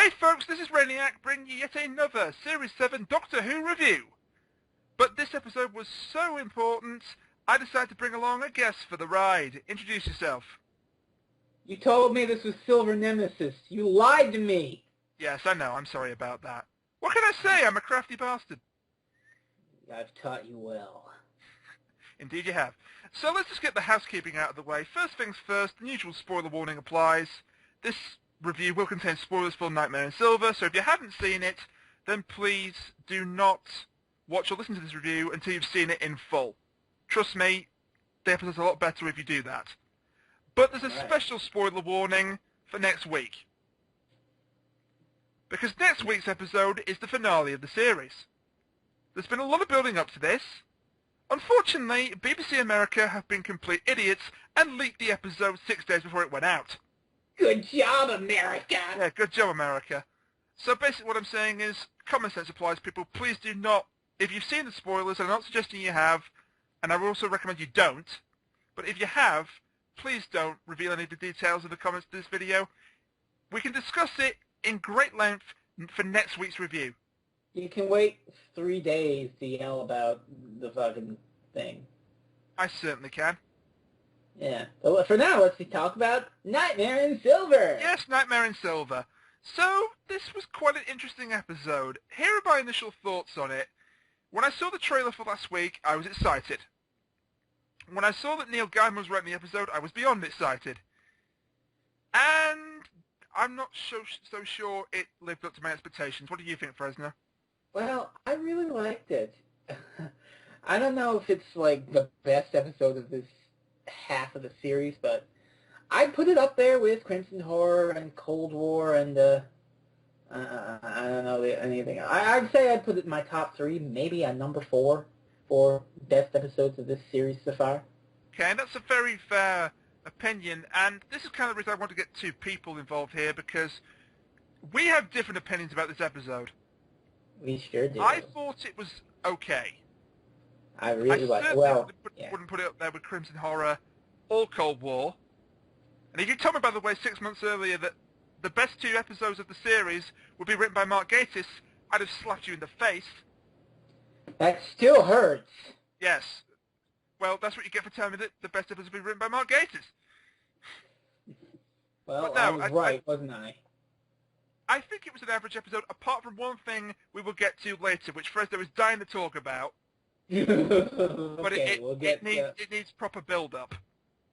Hey folks, this is Rainiac bringing you yet another Series 7 Doctor Who review. But this episode was so important, I decided to bring along a guest for the ride. Introduce yourself. You told me this was Silver Nemesis. You lied to me. Yes, I know, I'm sorry about that. What can I say? I'm a crafty bastard. I've taught you well. Indeed you have. So let's just get the housekeeping out of the way. First things first, the usual spoiler warning applies. This review will contain spoilers for Nightmare in Silver, so if you haven't seen it, then please do not watch or listen to this review until you've seen it in full. Trust me, the episode's a lot better if you do that. But there's a special spoiler warning for next week. Because next week's episode is the finale of the series. There's been a lot of building up to this. Unfortunately, BBC America have been complete idiots and leaked the episode 6 days before it went out. Good job, America! Yeah, good job, America. So basically what I'm saying is, common sense applies, people. Please do not, if you've seen the spoilers, and I'm not suggesting you have, and I would also recommend you don't, but if you have, please don't reveal any of the details of the comments to this video. We can discuss it in great length for next week's review. You can wait 3 days to yell about the fucking thing. I certainly can. Yeah. So for now, let's talk about Nightmare in Silver. Yes, Nightmare in Silver. So, this was quite an interesting episode. Here are my initial thoughts on it. When I saw the trailer for last week, I was excited. When I saw that Neil Gaiman was writing the episode, I was beyond excited. And I'm not so sure it lived up to my expectations. What do you think, Frezno? Well, I really liked it. I don't know if it's like the best episode of this half of the series, but I'd put it up there with Crimson Horror and Cold War and I don't know anything. I'd say I'd put it in my top 3, maybe a number 4 for best episodes of this series so far. Okay, that's a very fair opinion, and this is kind of the reason I want to get two people involved here, because we have different opinions about this episode. We sure do. I thought it was okay. I really like it. Well, wouldn't put it up there with Crimson Horror or Cold War. And if you told me, by the way, 6 months earlier that the best 2 episodes of the series would be written by Mark Gatiss, I'd have slapped you in the face. That still hurts. Yes. Well, that's what you get for telling me that the best episodes would be written by Mark Gatiss. Well, no, I was right, wasn't I? I think it was an average episode, apart from one thing we will get to later, which Frezno is dying to talk about. But Okay, it needs proper build-up.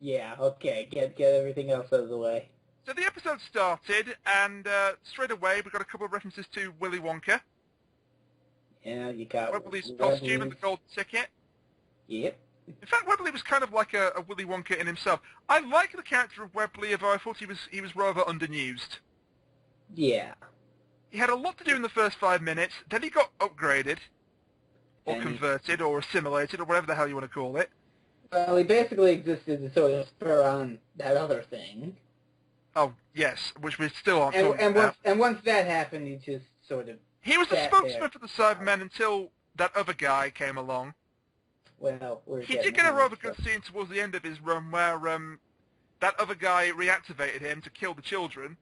Yeah, okay, get everything else out of the way. So the episode started, and straight away we got a couple of references to Willy Wonka. Yeah, you got Webbley's costume and the gold ticket. Yep. In fact, Webbley was kind of like a Willy Wonka in himself. I like the character of Webbley, although I thought he was rather underused. Yeah. He had a lot to do in the first 5 minutes, then he got upgraded, or converted, or assimilated, or whatever the hell you want to call it. Well, he basically existed to sort of spur on that other thing. Oh, yes, which we still aren't talking about. And once that happened, he just sort of He was the spokesman for the Cybermen until that other guy came along. Well, he did get a rather good scene towards the end of his run where that other guy reactivated him to kill the children.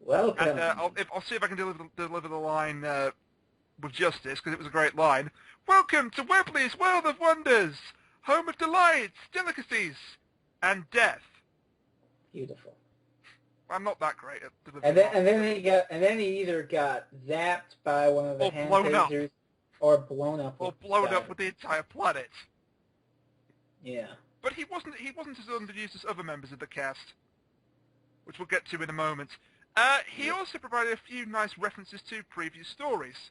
Welcome. And I'll see if I can deliver the line with justice, because it was a great line. Welcome to Webbley's World of Wonders, home of delights, delicacies, and death. Beautiful. I'm not that great at delivering. And then he either got zapped by one of the hand tasers, or blown up. Or blown up with the entire planet. Yeah. But he wasn't as underused as other members of the cast, which we'll get to in a moment. He also provided a few nice references to previous stories.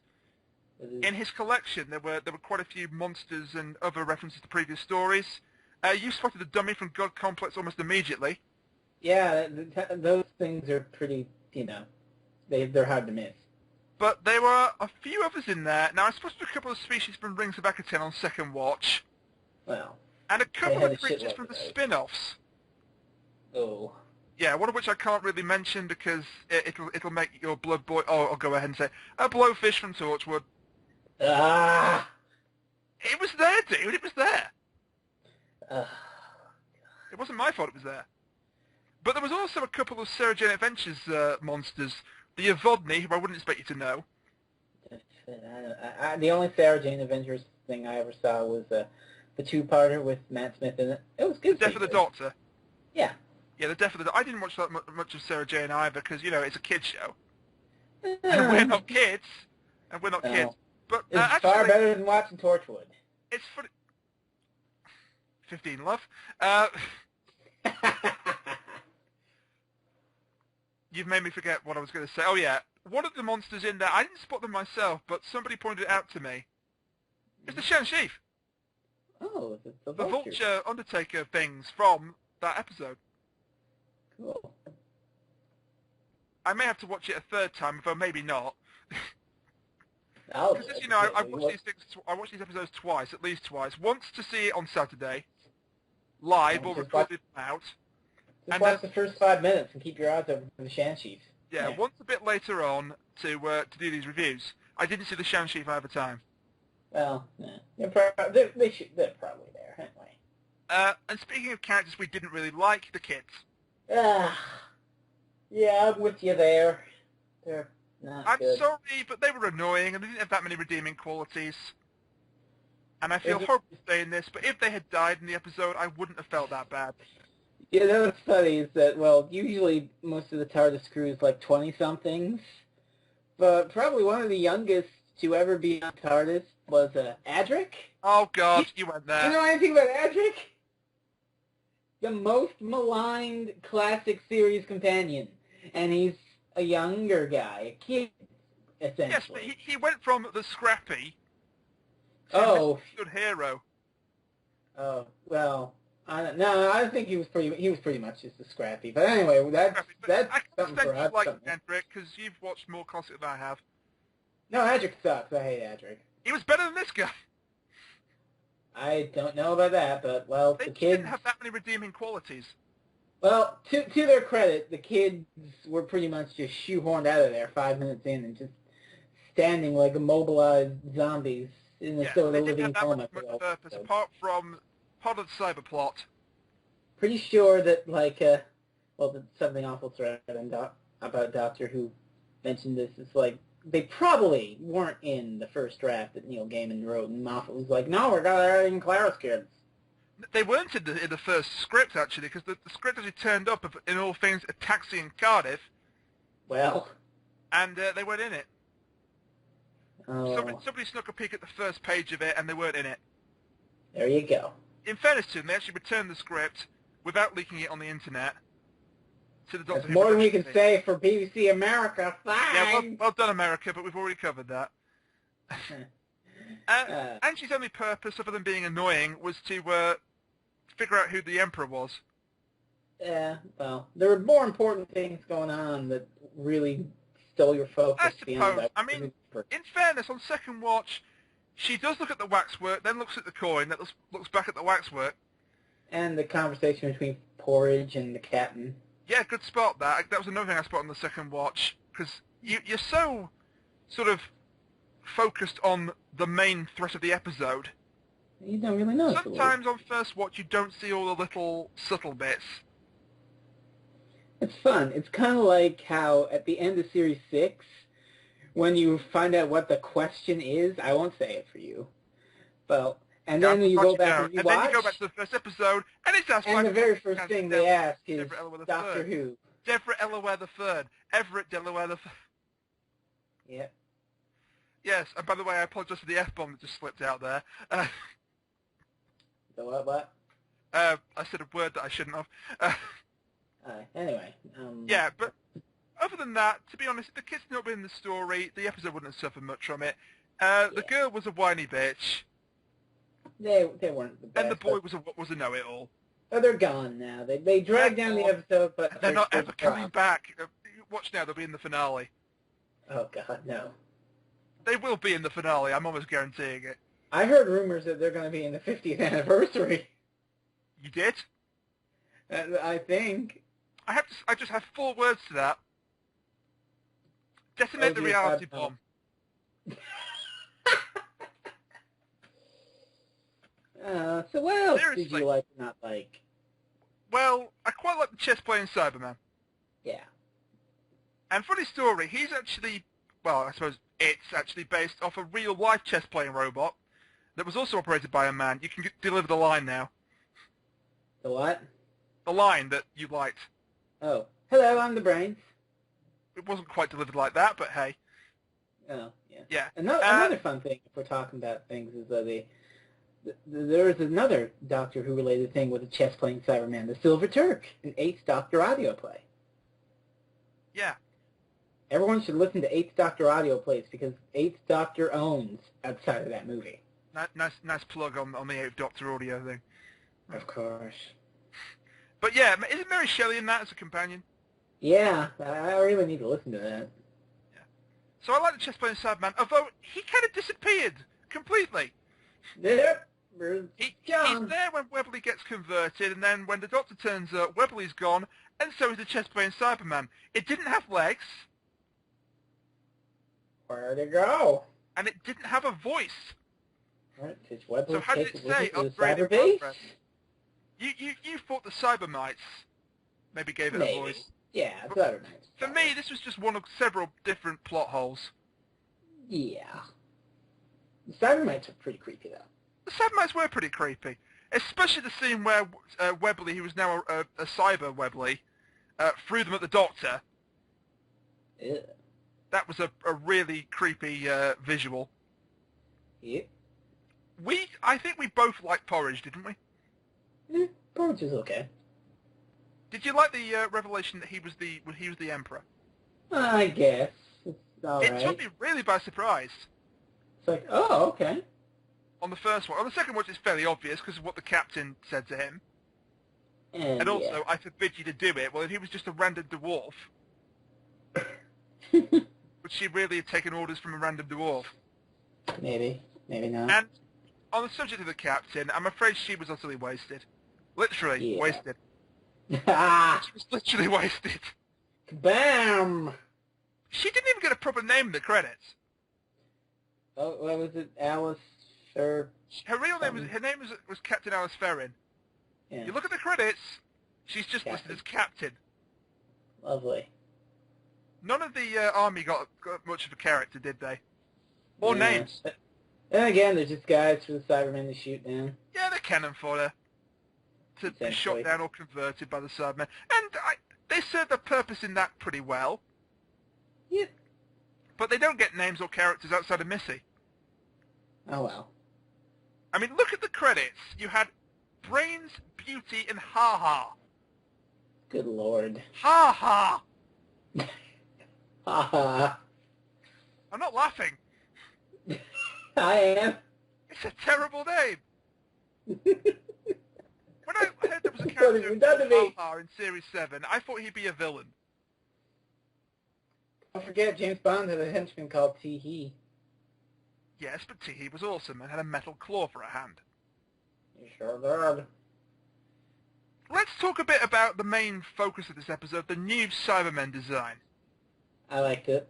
In his collection, there were quite a few monsters and other references to previous stories. You spotted the dummy from God Complex almost immediately. Yeah, those things are pretty, they're hard to miss. But there were a few others in there. Now, I spotted a couple of species from Rings of Akaten on second watch. Well, and a couple of creatures from the spin-offs. Oh. Yeah, one of which I can't really mention because it'll make your blood boil. Oh, I'll go ahead and say a blowfish from Torchwood. Ah! It was there, dude. It was there. It wasn't my fault it was there. But there was also a couple of Sarah Jane Adventures monsters the Avodny, who I wouldn't expect you to know. The only Sarah Jane Avengers thing I ever saw was the two-parter with Matt Smith in it. It was good. The Death of the Doctor. Yeah. Yeah, the Death of the Doctor. I didn't watch that much of Sarah Jane either because, you know, it's a kids show. And we're not kids. And we're not kids. But it's actually, far better than watching Torchwood. It's funny. 15, love. You've made me forget what I was going to say. Oh, yeah. One of the monsters in there, I didn't spot them myself, but somebody pointed it out to me. It's the Shan-Sheaf. Oh, the Vulture Undertaker things from that episode. Cool. I may have to watch it a third time, though maybe not. Because, you know, I watch these things. I watch these episodes twice, at least twice. Once to see it on Saturday, live or recorded out. Just watch the first 5 minutes and keep your eyes open for the Shan-Sheaf. Yeah, once a bit later on to do these reviews. I didn't see the Shan-Sheaf either time. Well, they're probably there anyway. And speaking of characters we didn't really like, the kids. Yeah, I'm with you there. They're not good. Sorry, but they were annoying and they didn't have that many redeeming qualities. And I feel horrible saying this, but if they had died in the episode, I wouldn't have felt that bad. You know what's funny is that, well, usually most of the TARDIS crew is like 20-somethings, but probably one of the youngest to ever be on TARDIS was Adric. Oh, God, you went there. You know anything about Adric? The most maligned classic series companion, and he's a younger guy, a kid, essentially. Yes, but he went from the scrappy to the good hero. Oh, well... I think he was pretty much just a scrappy. But anyway, that's something for us. I like Adric because you've watched more classic than I have. No, Adric sucks. I hate Adric. He was better than this guy. I don't know about that, but well, the kids didn't have that many redeeming qualities. Well, to their credit, the kids were pretty much just shoehorned out of there 5 minutes in and just standing like immobilized zombies in the sort of living coma. Much purpose apart from part of the cyber plot. Pretty sure that, like, that something awful thread about Doctor Who mentioned this. It's like, they probably weren't in the first draft that Neil Gaiman wrote, and Moffat was like, no, we're going to add in Clara's kids. They weren't in the first script, actually, because the script actually turned up in all things a taxi in Cardiff. Well. And they weren't in it. Oh. Somebody snuck a peek at the first page of it, and they weren't in it. There you go. In fairness to them, they actually returned the script without leaking it on the internet to the Doctor Who. That's more than we can say for BBC America. Fine. Yeah, well done, America, but we've already covered that. Angie's only purpose, other than being annoying, was to figure out who the Emperor was. Yeah, well, there were more important things going on that really stole your focus. I suppose. I mean, in fairness, on second watch, she does look at the waxwork, then looks at the coin, then looks back at the waxwork. And the conversation between Porridge and the captain. Yeah, good spot, that. That was another thing I spotted on the second watch, because you're so sort of focused on the main threat of the episode. You don't really know. Sometimes on first watch you don't see all the little subtle bits. It's fun. It's kind of like how at the end of Series 6, when you find out what the question is, I won't say it for you. Well, and then you go back and you watch. And then you go back to the first episode, and it's asked. And the very first thing they ask is Doctor Who. Deborah Elware the Third. Everett Delaware the Third. Yep. Yes, and by the way, I apologise for the F-bomb that just slipped out there. The what? I said a word that I shouldn't have. Anyway. Yeah, but other than that, to be honest, if the kids had not been in the story, the episode wouldn't have suffered much from it. The girl was a whiny bitch. They weren't the best. And the boy was a know-it-all. Oh, they're gone now. They dragged down the episode, but they're not ever coming back. Watch now, they'll be in the finale. Oh God, no. They will be in the finale. I'm almost guaranteeing it. I heard rumors that they're going to be in the 50th anniversary. You did? I think. I just have 4 words to that. Detonate the reality bomb. So what else Seriously. did you like or not like? Well, I quite like the chess player in Cyberman. Yeah. And funny story, he's actually, well, I suppose it's actually based off a real-life chess-playing robot that was also operated by a man. You can deliver the line now. The what? The line that you liked. Oh. Hello, I'm the brains. It wasn't quite delivered like that, but hey. Oh, yeah. Yeah. Another fun thing, if we're talking about things, is there's another Doctor Who-related thing with a chess-playing Cyberman, the Silver Turk, an 8th Doctor audio play. Yeah. Everyone should listen to 8th Doctor audio plays because 8th Doctor owns outside of that movie. Nice plug on the 8th Doctor audio thing. Of course. But yeah, isn't Mary Shelley in that as a companion? Yeah, I really need to listen to that. Yeah. So I like the chess-playing Cyberman, although he kind of disappeared completely. Yep. He's there when Webbley gets converted, and then when the Doctor turns up, Webbley's gone, and so is the chess-playing Cyberman. It didn't have legs. Where'd it go? And it didn't have a voice. Right, Webbley so how did it say upgrade upgraded progress? You thought the Cybermites maybe gave it a voice. Yeah, Cybermites. For me, this was just one of several different plot holes. Yeah. The Cybermites are pretty creepy, though. The Cybermites were pretty creepy. Especially the scene where Webbley, who was now a Cyber Webbley, threw them at the Doctor. Yeah. That was a really creepy visual. Yeah. I think we both liked Porridge, didn't we? Yeah, Porridge is okay. Did you like the revelation that he was the Emperor? I guess. It's all right. It took me really by surprise. It's like, oh, okay. On the first one. On the second one, it's fairly obvious because of what the captain said to him. And also, yeah. I forbid you to do it. Well, if he was just a random dwarf, would she really have taken orders from a random dwarf? Maybe. Maybe not. And on the subject of the captain, I'm afraid she was utterly wasted. Literally wasted. She was literally wasted. Bam! She didn't even get a proper name in the credits. Oh, what was it? Alice or her real name was Captain Alice Ferrin. Yeah. You look at the credits, she's just listed as Captain. Lovely. None of the army got much of a character, did they? Or names. And again, they're just guys for the Cybermen to shoot down. Yeah, they're cannon fodder. To be shot down or converted by the Cybermen. And they serve their purpose in that pretty well. Yep. But they don't get names or characters outside of Missy. Oh, well. I mean, look at the credits. You had Brains, Beauty, and Ha Ha. Good lord. Ha Ha! Ha ha. I'm not laughing. I am. It's a terrible name. When I heard there was a character called Ha Ha in Series 7, I thought he'd be a villain. Don't forget, James Bond had a henchman called Tee-Hee. Yes, but Tee-Hee was awesome and had a metal claw for a hand. You sure did. Let's talk a bit about the main focus of this episode, the new Cybermen design. I liked it.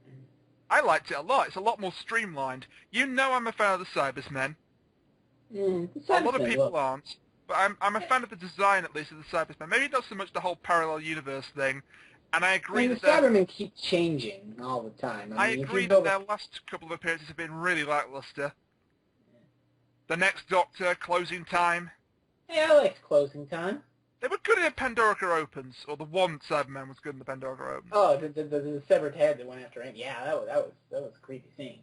I liked it a lot. It's a lot more streamlined. You know I'm a fan of the Cybersmen. A lot of people aren't, but I'm a fan of the design, at least, of the Cybersmen. Maybe not so much the whole parallel universe thing, and I agree the that Cybermen keep changing all the time. I agree that their last couple of appearances have been really lackluster. The Next Doctor, Closing Time. Yeah, I liked Closing Time. They were good in Pandorica Opens, or the one Cyberman was good in the Pandorica Opens. Oh, the severed head that went after him. Yeah, that was a creepy scene.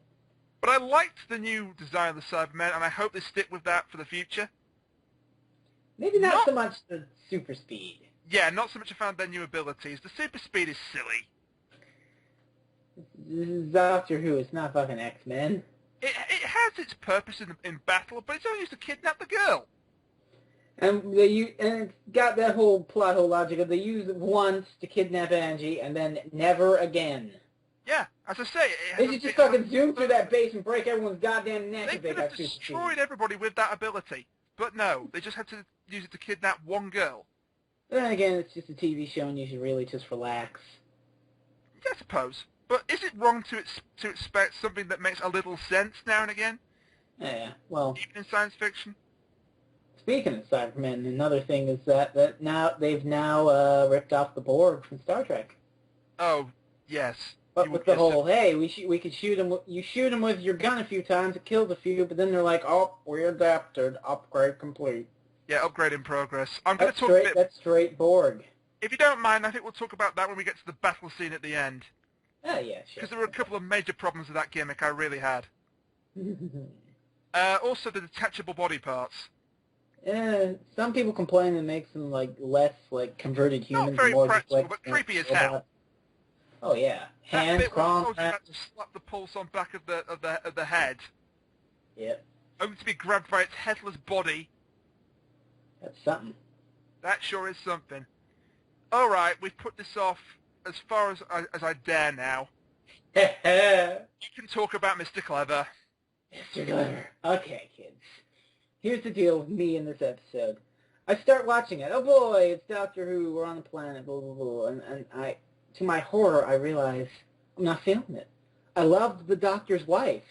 But I liked the new design of the Cybermen, and I hope they stick with that for the future. Maybe not so much the super speed. Yeah, not so much a fan of their new abilities. The super speed is silly. This is Doctor Who. It's not fucking X-Men. It has its purpose in battle, but it's only used to kidnap the girl. And it's got that whole plot hole logic of they use it once to kidnap Angie and then never again. Yeah, as I say, they should just fucking zoom through that base and break everyone's goddamn neck if they could have got super destroyed speed. everybody with that ability, but no, they just had to use it to kidnap one girl. Then again, it's just a TV show and you should really just relax. Yeah, I suppose. But is it wrong to expect something that makes a little sense now and again? Yeah, well... Even in science fiction? Speaking of Cybermen, another thing is that they've now ripped off the Borg from Star Trek. Oh, Yes. But with the whole, hey, we could shoot him. You shoot him with your gun a few times, it kills a few, but then they're like, oh, we adapted, upgrade complete. Yeah, upgrade in progress. I'm going to talk a bit. That's straight Borg. If you don't mind, I think we'll talk about that when we get to the battle scene at the end. Oh, yeah, sure. Because there were a couple of major problems with that gimmick I really had. Also, the detachable body parts. Some people complain it makes them like less like converted humans. Not very more practical, just, like, but creepy as hell. Oh yeah, That bit where the palms. soldier had to slap the pulse on back of the head. Yep. Only to be grabbed by its headless body. That's something. That sure is something. All right, we've put this off as far as I dare now. You can talk about Mr. Clever. Mr. Clever. Okay, kids. Here's the deal with me in this episode. I start watching it. Oh boy, it's Doctor Who. We're on the planet. Blah blah blah. And I, to my horror, I realize I'm not feeling it. I loved the Doctor's wife,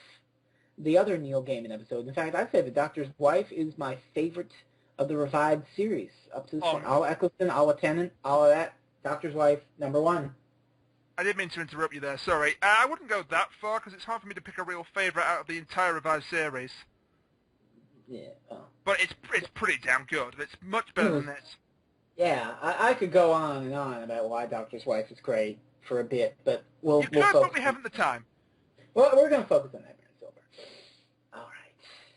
the other Neil Gaiman episode. In fact, I'd say the Doctor's wife is my favorite of the revived series. Up to this point. All Eccleston, all Tennant, all of that. Doctor's wife, #1. I didn't mean to interrupt you there, sorry. I wouldn't go that far, because it's hard for me to pick a real favourite out of the entire revived series. Yeah. Oh. But it's pretty damn good. It's much better than this. Yeah, I could go on and on about why Doctor's wife is great for a bit, but we'll You could, but we haven't the time. Well, we're going to focus on Nightmare and Silver. All right.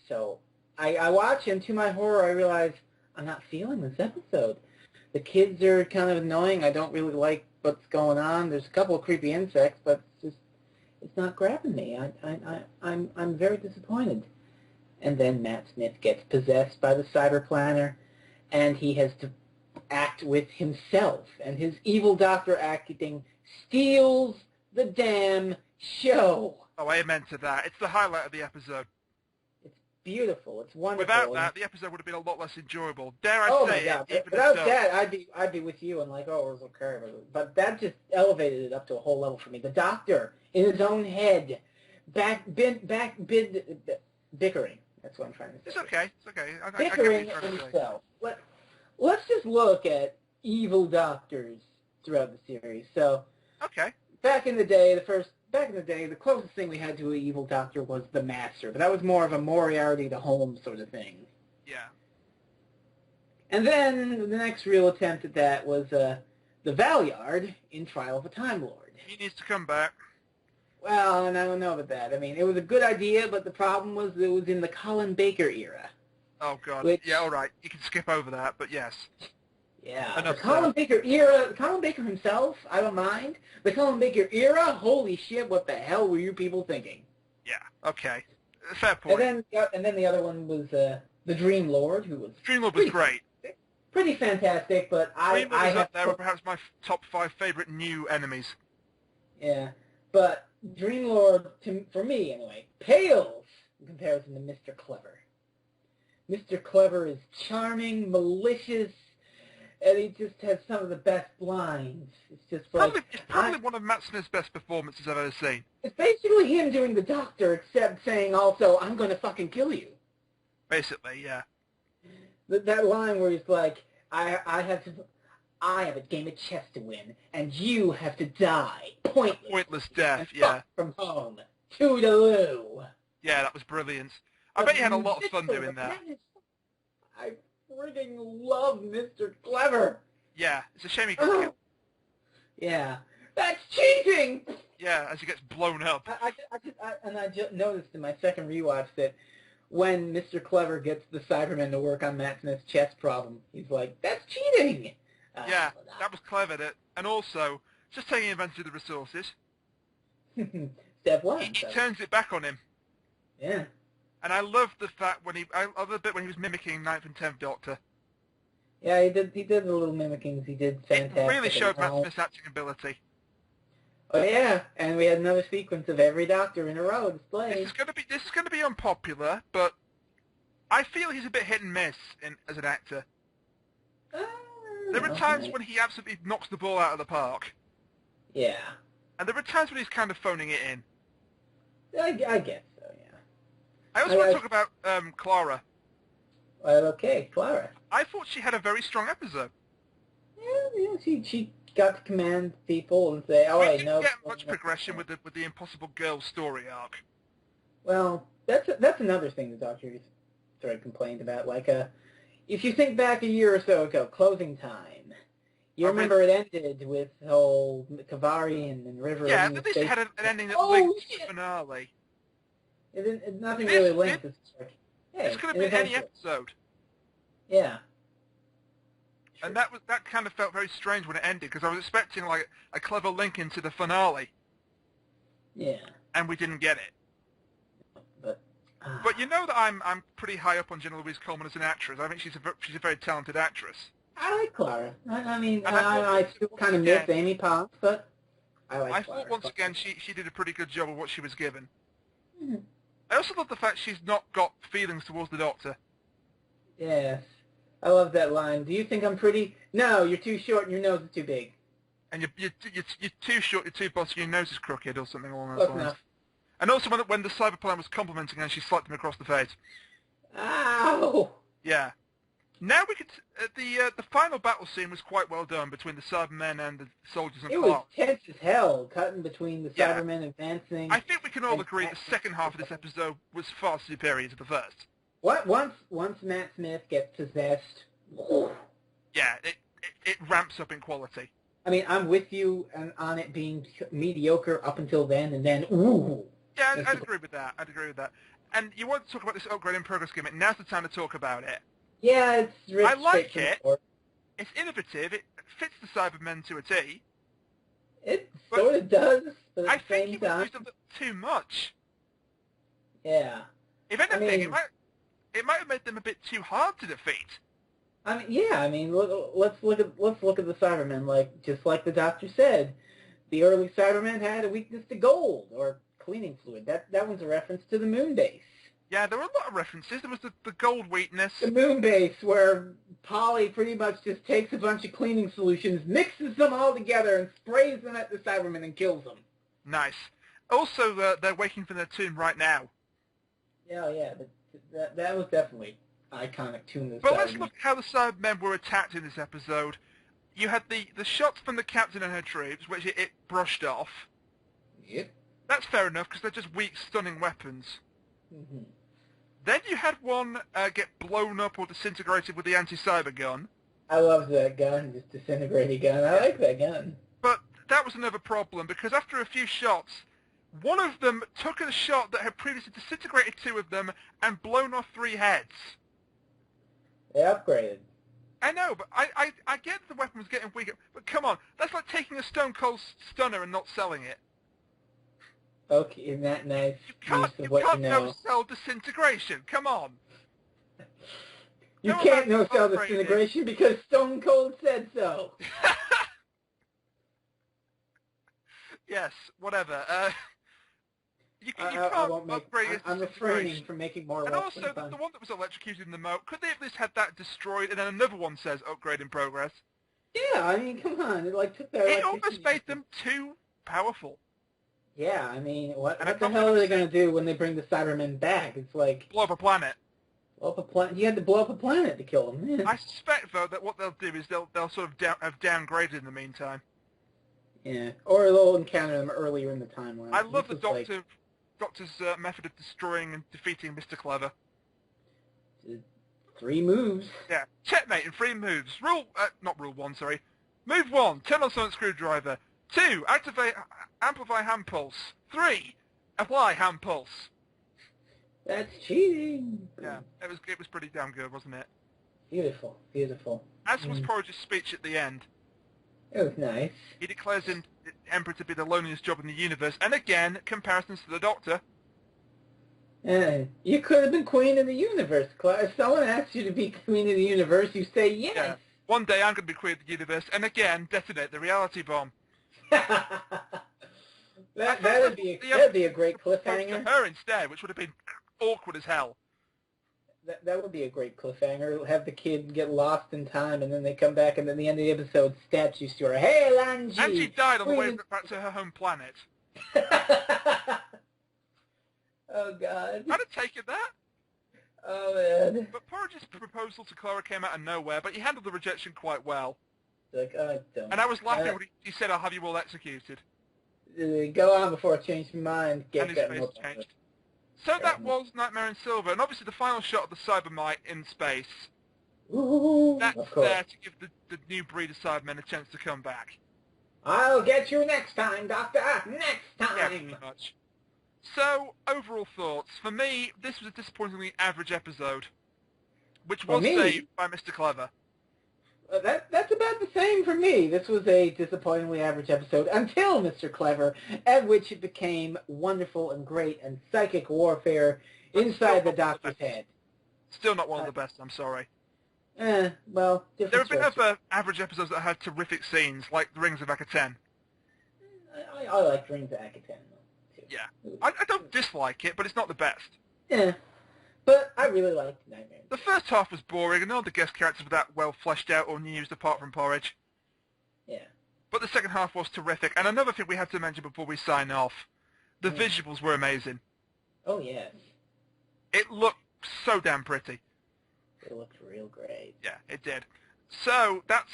So I watch, and to my horror, I realize I'm not feeling this episode. The kids are kind of annoying. I don't really like what's going on. There's a couple of creepy insects, but it's not grabbing me. I'm very disappointed. And then Matt Smith gets possessed by the Cyberplanner, and he has to act with himself. And his evil doctor acting steals the damn show. Oh, amen to that. It's the highlight of the episode. It's beautiful. It's wonderful. Without that, the episode would have been a lot less enjoyable. Dare I oh say my God. it? Without that, I'd be with you and like, oh, it was okay. But that just elevated it up to a whole level for me. The doctor in his own head, bickering. That's what I'm trying to say. It's okay. It's okay. Bickering himself. Let's just look at evil doctors throughout the series. So, okay. Back in the day, the closest thing we had to an evil doctor was the Master, but that was more of a Moriarty to Holmes sort of thing. Yeah. And then the next real attempt at that was the Valeyard in Trial of a Time Lord. He needs to come back. Well, and I don't know about that. I mean, it was a good idea, but the problem was it was in the Colin Baker era. Oh, God. Which, yeah, all right. You can skip over that, but yes. Yeah, the Colin Baker era, Colin Baker himself, I don't mind. The Colin Baker era, holy shit, what the hell were you people thinking? Yeah, okay. Fair point. And then the other one was the Dream Lord, who was... Dream Lord was great. Pretty fantastic, but Dream Lord is up there with perhaps my top 5 favourite new enemies. Yeah, but Dream Lord, for me anyway, pales in comparison to Mr. Clever. Mr. Clever is charming, malicious, and he just has some of the best lines. It's just like... It's probably one of Matt Smith's best performances I've ever seen. It's basically him doing the Doctor, except saying also, I'm going to fucking kill you. Basically, yeah. That line where he's like, I have a game of chess to win, and you have to die. Pointless death, yeah. From home. Toodaloo. Yeah, that was brilliant. I bet you had a lot of fun doing that. I friggin' love Mr. Clever. Yeah, it's a shame he got killed. Yeah. That's cheating! Yeah, as he gets blown up. I just noticed in my second rewatch that when Mr. Clever gets the Cybermen to work on Matt Smith's chess problem, he's like, that's cheating! Yeah, that was clever. And also, just taking advantage of the resources. Step one. He turns it back on him. Yeah. And I love the fact I love the bit when he was mimicking 9th and 10th Doctor. Yeah, he did the little mimickings. He did fantastic. It really showed Matt Smith's acting ability. Oh yeah, and we had another sequence of every Doctor in a row displayed. This is gonna be unpopular, but I feel he's a bit hit and miss as an actor. There are times when he absolutely knocks the ball out of the park. Yeah. And there are times when he's kind of phoning it in. I guess so, yeah. I also want to talk about Clara. Well, okay, Clara. I thought she had a very strong episode. Yeah, she got to command people and say, "Oh, We I didn't know." get much progression with the Impossible Girl story arc. Well, that's another thing the Doctor sort of complained about. Like, if you think back a year or so ago, Closing Time. You remember it ended with the whole Kavarian and River. Yeah, in at the least it space. had an ending that Oh, linked to shit! the finale. Nothing really linked. It's like, hey, This could have been any episode. Yeah. And that kind of felt very strange when it ended, because I was expecting like a clever link into the finale. Yeah. And we didn't get it. But you know that I'm pretty high up on Jenna Louise Coleman as an actress. I think she's a very talented actress. I like Clara. I mean, And I still kind of miss Amy Potts, but I like Clara. I thought once again she did a pretty good job of what she was given. Mm-hmm. I also love the fact she's not got feelings towards the Doctor. Yes. I love that line. Do you think I'm pretty? No, you're too short and your nose is too big. And you're too short, you're too bossy, your nose is crooked, or something along those lines. Enough. And also when the Cyberplan was complimenting her and she slapped him across the face. Ow! Yeah. Now we could... the final battle scene was quite well done between the Cybermen and the soldiers and Clara. It was tense as hell, cutting between the Cybermen advancing. I think we can all agree the second half of this episode was far superior to the first. Once Matt Smith gets possessed... Yeah, it ramps up in quality. I mean, I'm with you on it being mediocre up until then, and then, ooh! Yeah, I'd agree with that. And you want to talk about this upgrade in progress gimmick, now's the time to talk about it. Yeah, it's rich. I like it. It's innovative. It fits the Cybermen to a T. It sort of does, but I at the think same it was time... used a little too much. Yeah. If anything, it might have made them a bit too hard to defeat. I mean, yeah. I mean, let's look at the Cybermen. Like, just like the Doctor said, the early Cybermen had a weakness to gold or cleaning fluid. That one's a reference to the moon base. Yeah, there were a lot of references. There was the gold weakness. The moon base, where Polly pretty much just takes a bunch of cleaning solutions, mixes them all together, and sprays them at the Cybermen and kills them. Nice. Also, they're waking from their tomb right now. Yeah. That was definitely iconic tune. But let's look at how the Cybermen were attacked in this episode. You had the shots from the captain and her troops, which it brushed off. Yep. That's fair enough, because they're just weak, stunning weapons. Mm-hmm. Then you had one get blown up or disintegrated with the anti-cyber gun. I love that gun, just disintegrating gun. I like that gun. But that was another problem, because after a few shots, one of them took a shot that had previously disintegrated two of them and blown off 3 heads. They upgraded. I know, but I get the weapon was getting weaker, but come on, that's like taking a Stone Cold Stunner and not selling it. Okay, isn't that nice? You can't no-sell disintegration, come on. You can't no-sell disintegration because Stone Cold said so. Yes, whatever. You can't upgrade I'm refraining from making more. And also, the one that was electrocuted in the moat, could they at least had that destroyed and then another one says upgrade in progress? Yeah, I mean, come on. It took their... It almost made them too powerful. Yeah, I mean, what the hell are they going to do when they bring the Cybermen back? It's like... Blow up a planet. Blow up a planet? You had to blow up a planet to kill them. Yeah. I suspect, though, that what they'll do is they'll sort of have downgraded in the meantime. Yeah, or they'll encounter them earlier in the timeline. I love the Doctor's method of destroying and defeating Mr. Clever. 3 moves. Yeah, checkmate in 3 moves. Not rule 1, sorry. Move 1, turn on sonic screwdriver. 2, amplify hand pulse. 3, apply hand pulse. That's cheating. Yeah, it was pretty damn good, wasn't it? Beautiful, beautiful. As was Porridge's speech at the end. It was nice. He declares the Emperor to be the loneliest job in the universe, and again, comparisons to the Doctor. You could have been Queen of the Universe, Clara. If someone asks you to be Queen of the Universe, you say yes. Yeah. One day I'm going to be Queen of the Universe, and again, detonate the reality bomb. That'd be a great cliffhanger. To her instead, which would have been awkward as hell. That would be a great cliffhanger. Have the kid get lost in time, and then they come back, and then the end of the episode, statues to her. Hey, Lanji! And she died on the way back to her home planet. Oh, God. I'd have taken that. Oh, man. But Porridge's proposal to Clara came out of nowhere, but he handled the rejection quite well. Like, I don't. And I was laughing when he said, "I'll have you all executed." Go on before I change my mind. And his face changed. So that was Nightmare in Silver, and obviously the final shot of the Cybermite in space. Ooh, That's there to give the new breed of Cybermen a chance to come back. I'll get you next time, Doctor. Next time. Yeah, pretty much. So, overall thoughts. For me, this was a disappointingly average episode, which was saved by Mr. Clever. That's about the same for me. This was a disappointingly average episode until Mr. Clever, at which it became wonderful and great and psychic warfare inside the Doctor's head. Still not one of the best, I'm sorry. Well, there have been other average episodes that had terrific scenes, like The Rings of Akaten. I like Rings of Akaten, too. Yeah. I don't dislike it, but it's not the best. Yeah. But I really liked Nightmare. The first half was boring, and all the guest characters were that well fleshed out or used apart from Porridge. Yeah. But the second half was terrific. And another thing we have to mention before we sign off, the visuals were amazing. Oh, yes. It looked so damn pretty. It looked real great. Yeah, it did. So, that's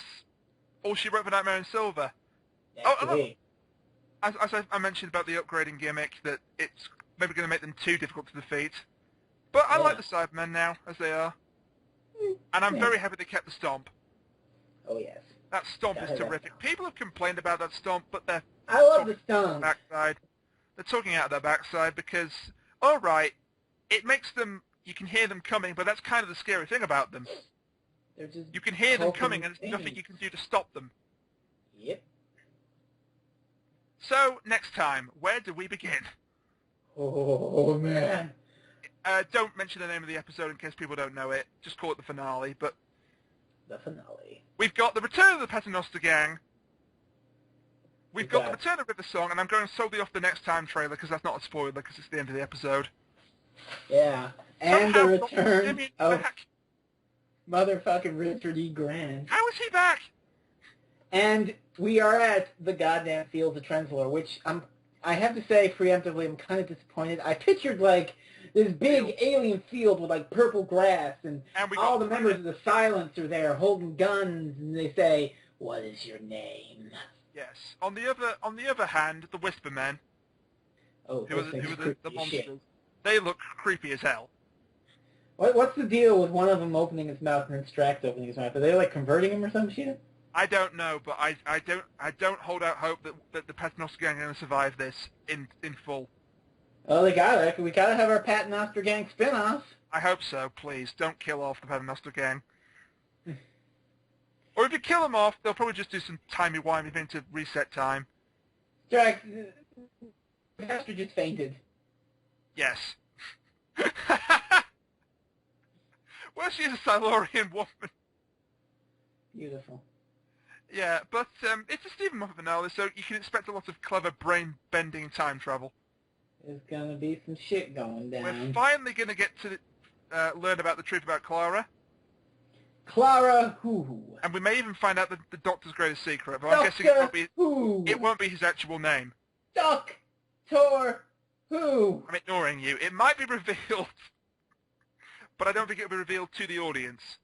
all she wrote for Nightmare in Silver. As I mentioned about the upgrading gimmick, that it's maybe going to make them too difficult to defeat. But I like the Cybermen now, as they are. And I'm very happy they kept the stomp. Oh, yes. That stomp is terrific. People have complained about that stomp, but they're... I love the stomp. Backside. They're talking out of their backside because, alright, it makes them... You can hear them coming, but that's kind of the scary thing about them. They're just you can hear them coming, and there's nothing you can do to stop them. Yep. So, next time, where do we begin? Oh, man. Don't mention the name of the episode in case people don't know it. Just call it the finale, but... The finale. We've got the return of the Paternoster Gang. We've got the return of River Song, and I'm going solely off the Next Time trailer, because that's not a spoiler, because it's the end of the episode. Yeah. And somehow the return of back. Motherfucking Richard E. Grant. How is he back? And we are at the goddamn Fields of Trenzalore, which I have to say, preemptively, I'm kind of disappointed. I pictured, like, this big alien field with, like, purple grass, and all the members of the Silence are there holding guns, and they say, "What is your name?" Yes. On the other hand, the Whispermen, who are the monsters, they look creepy as hell. What's the deal with one of them opening his mouth and then Strax opening his mouth? Are they, like, converting him or some shit? I don't know, but I don't hold out hope that the Paternoster Gang are going to survive this in full. Well, they got it. We gotta have our Paternoster Gang spin-off. I hope so, please. Don't kill off the Paternoster Gang. Or if you kill them off, they'll probably just do some timey-wimey thing to reset time. Strax, the master just fainted. Yes. Well, she is a Silurian woman. Beautiful. Yeah, but it's a Stephen Moffat finale, so you can expect a lot of clever brain-bending time travel. There's gonna be some shit going down. We're finally gonna get to learn about the truth about Clara. Clara who? And we may even find out the Doctor's greatest secret, but I'm guessing it won't be his actual name. Doctor who? I'm ignoring you. It might be revealed, but I don't think it will be revealed to the audience.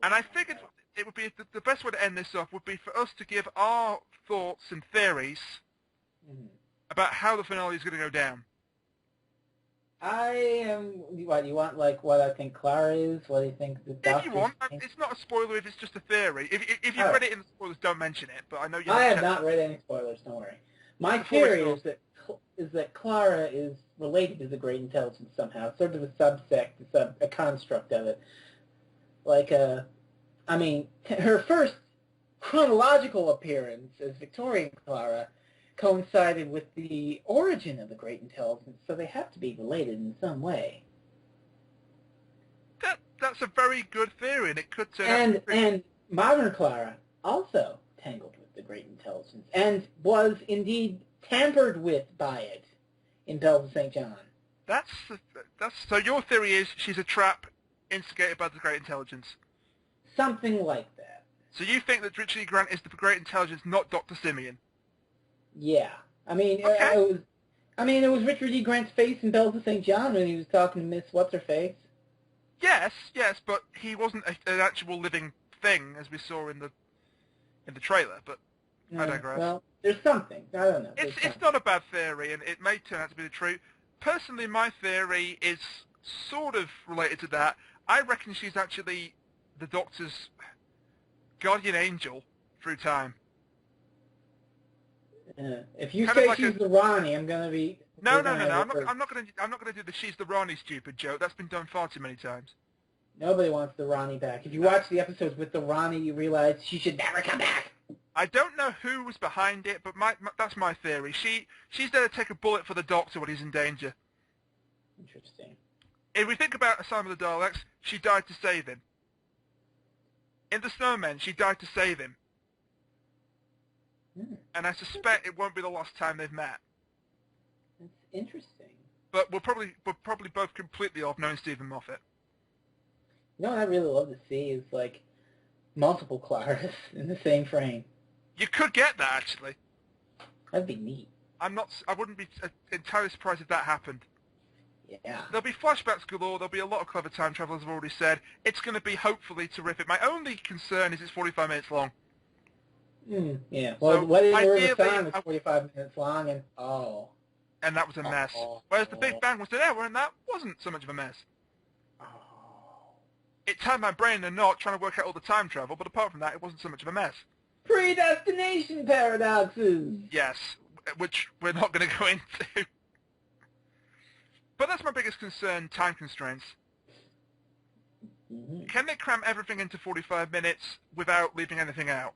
And I think it would be the best way to end this off would be for us to give our thoughts and theories about how the finale is going to go down. What, you want, like, what I think Clara is? What do you think the Doctor is? If you want. It's not a spoiler if it's just a theory. If you've read it in the spoilers, don't mention it, but I know you I have not read any spoilers, don't worry. My theory is that Clara is related to the Great Intelligence somehow, sort of a subsect, a construct of it. Like, her first chronological appearance as Victorian Clara coincided with the origin of the Great Intelligence, so they have to be related in some way. That's a very good theory, and it could turn out... And modern Clara also tangled with the Great Intelligence, and was indeed tampered with by it in Bells of St. John. So your theory is she's a trap instigated by the Great Intelligence? Something like that. So you think that Richard E. Grant is the Great Intelligence, not Dr. Simeon? Yeah. It was Richard E. Grant's face in Bells of St. John when he was talking to Miss What's-Her-Face. Yes, but he wasn't an actual living thing, as we saw in in the trailer, but I digress. Well, there's something. I don't know. It's not a bad theory, and it may turn out to be the truth. Personally, my theory is sort of related to that. I reckon she's actually the Doctor's guardian angel through time. If you say she's the Ronnie, I'm gonna be... No. I'm not gonna do the she's the Ronnie stupid joke. That's been done far too many times. Nobody wants the Ronnie back. If you watch the episodes with the Ronnie, you realize she should never come back. I don't know who was behind it, but that's my theory. She's there to take a bullet for the Doctor when he's in danger. Interesting. If we think about Asylum of the Daleks, she died to save him. In The Snowmen, she died to save him. And I suspect it won't be the last time they've met. That's interesting. But we're probably both completely off knowing Stephen Moffat. You know what I'd really love to see is, like, multiple Claras in the same frame. You could get that, actually. That'd be neat. I wouldn't be entirely surprised if that happened. Yeah. There'll be flashbacks galore. There'll be a lot of clever time travel, as I've already said. It's going to be hopefully terrific. My only concern is it's 45 minutes long. Yeah. Well, so Wedding River Song was 45 minutes long, and and that was a mess. Whereas the Big Bang was an hour, and that wasn't so much of a mess. It tied my brain in a knot trying to work out all the time travel, but apart from that, it wasn't so much of a mess. Predestination paradoxes! Yes, which we're not going to go into. But that's my biggest concern, time constraints. Can they cram everything into 45 minutes without leaving anything out?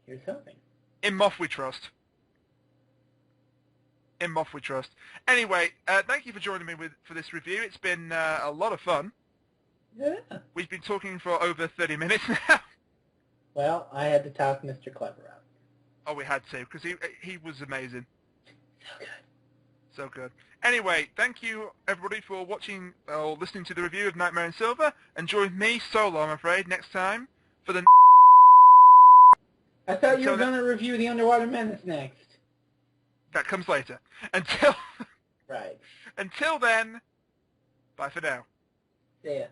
Here's something. In Moff we trust. In Moff we trust. Anyway, thank you for joining me for this review. It's been a lot of fun. Yeah. We've been talking for over 30 minutes now. Well, I had to talk Mr. Clever out. Oh, we had to, because he was amazing. So good. So good. Anyway, thank you, everybody, for watching or listening to the review of Nightmare in Silver. And join me solo, I'm afraid, next time for the... I thought you were going to review The Underwater Menace next. That comes later. Until... Right. Until then, bye for now. See ya.